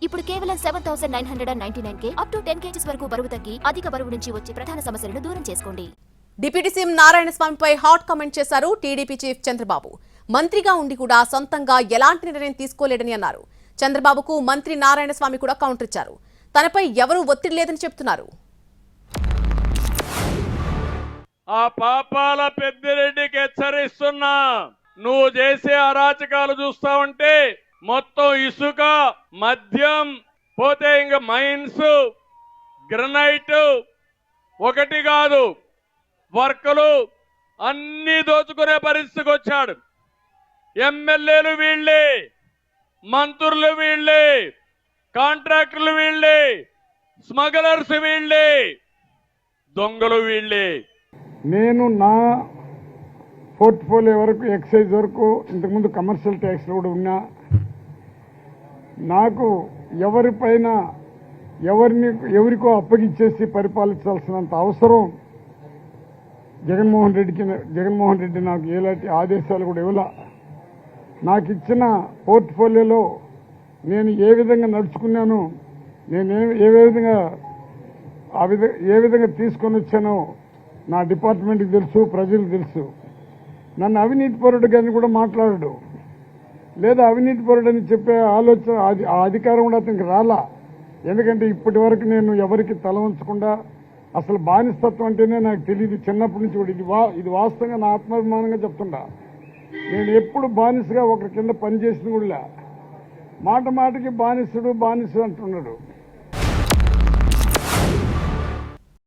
ఇప్పుడు కేవలం 7,999 up to 10 kgs వరకు బరువు తగ్గి అధిక బరువు నుంచి వచ్చే ప్రధాన సమస్యలను దూరం చేసుకోండి. డిప్యూటీ సీఎం నారాయణస్వామిపై హాట్ కామెంట్ చేశారు టీడీపీ చీఫ్ చంద్రబాబు. మంత్రిగా ఉండి కూడా సొంతంగా ఎలాంటి నిర్ణయం తీసుకోలేడని అన్నారు. చంద్రబాబుకు మంత్రి నారాయణస్వామి కూడా కౌంటర్ ఇచ్చారు. తనపై ఎవరూ ఒత్తిడి లేదని చెప్తున్నారు. ఆ పాపాల పెద్దిరెడ్డికి హెచ్చరిస్తున్నా, నువ్వు చేసే అరాచకాలు చూస్తా ఉంటే మొత్తం ఇసుక, మద్యం, పోతే ఇంకా మైన్స్, గ్రనైట్ ఒకటి కాదు వర్కులు అన్ని దోచుకునే పరిస్థితికి వచ్చాడు. ఎమ్మెల్యేలు వీళ్ళే, మంత్రులు వీళ్ళే, కాంట్రాక్టర్లు వీళ్ళే, స్మగ్లర్స్ వీళ్ళే, దొంగలు వీళ్ళే. నేను నా పోర్ట్ఫోలియో వరకు ఎక్సైజ్ వరకు ఇంతకుముందు కమర్షియల్ ట్యాక్స్లో కూడా ఉన్నా. నాకు ఎవరిపైన ఎవరికో అప్పగించేసి పరిపాలించాల్సినంత అవసరం జగన్మోహన్ రెడ్డి నాకు ఎలాంటి ఆదేశాలు కూడా ఇవ్వలా. నాకు ఇచ్చిన పోర్ట్ఫోలియోలో నేను ఏ విధంగా నడుచుకున్నానో, నేను ఏ విధంగా తీసుకొని వచ్చానో నా డిపార్ట్మెంట్కి తెలుసు, ప్రజలకు తెలుసు. నన్ను అవినీతి పరుడు కానీ కూడా మాట్లాడాడు, లేదా అవినీతి పరుడు అని చెప్పే ఆలోచన ఆ అధికారం కూడా అతనికి రాలా. ఎందుకంటే ఇప్పటి వరకు నేను ఎవరికి తల ఉంచకుండా, అసలు బానిసత్వం అంటేనే నాకు తెలియదు చిన్నప్పటి నుంచి కూడా. ఇది వాస్తవంగా నా ఆత్మాభిమానంగా చెప్తుండా. నేను ఎప్పుడు బానిసగా ఒకరి కింద పనిచేసిన కూడా మాట మాటకి బానిసుడు అంటున్నాడు.